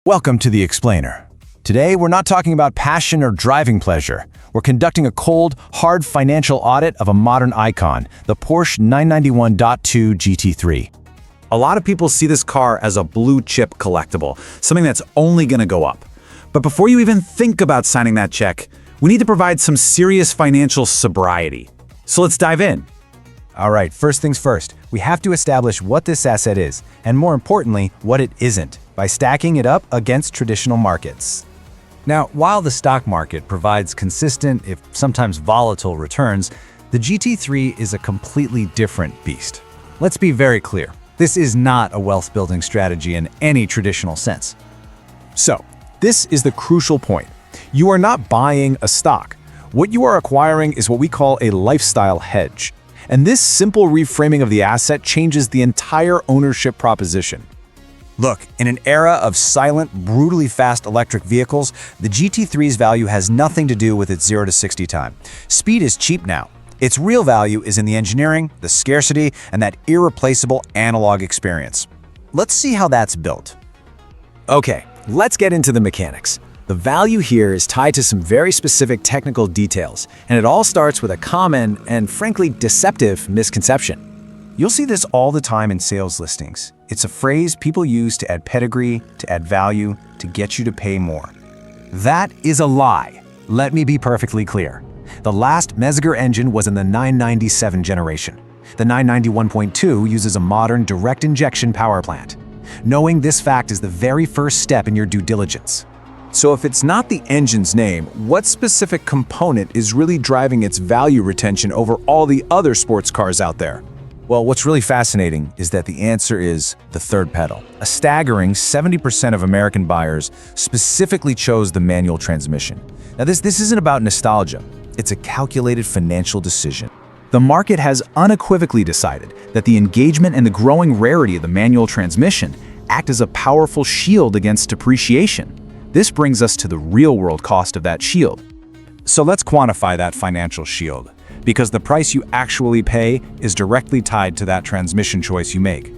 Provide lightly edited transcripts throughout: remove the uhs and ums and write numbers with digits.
Welcome to The Explainer. Today, we're not talking about passion or driving pleasure. We're conducting a cold, hard financial audit of a modern icon, the Porsche 991.2 GT3. A lot of people see this car as a blue-chip collectible, something that's only going to go up. But before you even think about signing that check, we need to provide some serious financial sobriety. So let's dive in. All right, first things first, we have to establish what this asset is, and more importantly, what it isn't, by stacking it up against traditional markets. Now, while the stock market provides consistent, if sometimes volatile returns, the GT3 is a completely different beast. Let's be very clear, this is not a wealth-building strategy in any traditional sense. So, this is the crucial point. You are not buying a stock. What you are acquiring is what we call a lifestyle hedge. And this simple reframing of the asset changes the entire ownership proposition. Look, in an era of silent, brutally fast electric vehicles, the GT3's value has nothing to do with its 0 to 60 time. Speed is cheap now. Its real value is in the engineering, the scarcity, and that irreplaceable analog experience. Let's see how that's built. Okay, let's get into the mechanics. The value here is tied to some very specific technical details, and it all starts with a common and frankly deceptive misconception. You'll see this all the time in sales listings. It's a phrase people use to add pedigree, to add value, to get you to pay more. That is a lie. Let me be perfectly clear. The last Mezger engine was in the 997 generation. The 991.2 uses a modern direct injection power plant. Knowing this fact is the very first step in your due diligence. So if it's not the engine's name, what specific component is really driving its value retention over all the other sports cars out there? Well, what's really fascinating is that the answer is the third pedal. A staggering 70% of American buyers specifically chose the manual transmission. Now this isn't about nostalgia. It's a calculated financial decision. The market has unequivocally decided that the engagement and the growing rarity of the manual transmission act as a powerful shield against depreciation. This brings us to the real-world cost of that shield. So let's quantify that financial shield, because the price you actually pay is directly tied to that transmission choice you make.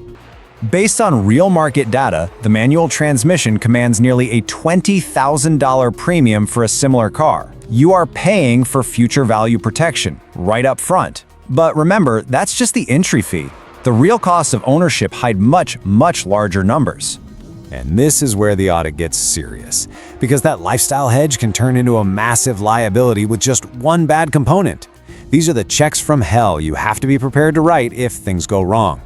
Based on real market data, the manual transmission commands nearly a $20,000 premium for a similar car. You are paying for future value protection right up front. But remember, that's just the entry fee. The real costs of ownership hide much, much larger numbers. And this is where the audit gets serious, because that lifestyle hedge can turn into a massive liability with just one bad component. These are the checks from hell you have to be prepared to write if things go wrong.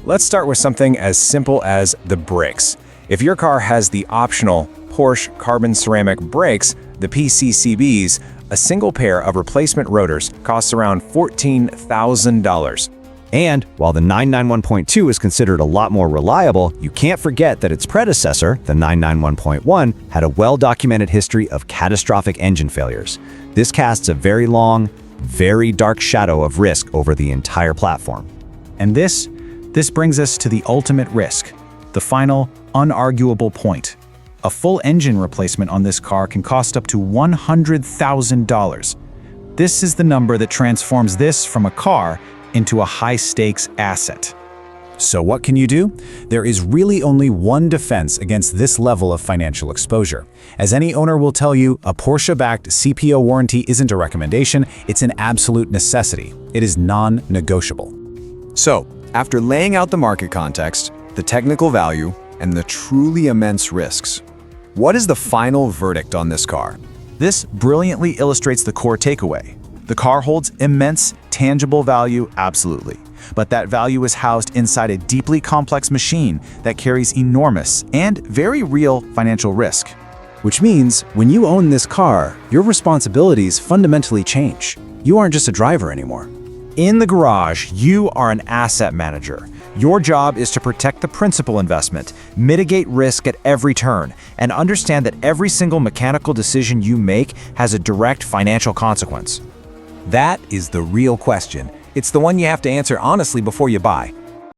Let's start with something as simple as the brakes. If your car has the optional Porsche carbon ceramic brakes, the PCCBs, a single pair of replacement rotors costs around $14,000. And while the 991.2 is considered a lot more reliable, you can't forget that its predecessor, the 991.1, had a well-documented history of catastrophic engine failures. This casts a very long, very dark shadow of risk over the entire platform. And this brings us to the ultimate risk, the final, unarguable point. A full engine replacement on this car can cost up to $100,000. This is the number that transforms this from a car into a high-stakes asset. So what can you do? There is really only one defense against this level of financial exposure. As any owner will tell you, a Porsche-backed CPO warranty isn't a recommendation, it's an absolute necessity. It is non-negotiable. So, after laying out the market context, the technical value, and the truly immense risks, what is the final verdict on this car? This brilliantly illustrates the core takeaway. The car holds immense, tangible value, absolutely. But that value is housed inside a deeply complex machine that carries enormous and very real financial risk. Which means, when you own this car, your responsibilities fundamentally change. You aren't just a driver anymore. In the garage, you are an asset manager. Your job is to protect the principal investment, mitigate risk at every turn, and understand that every single mechanical decision you make has a direct financial consequence. That is the real question. It's the one you have to answer honestly before you buy.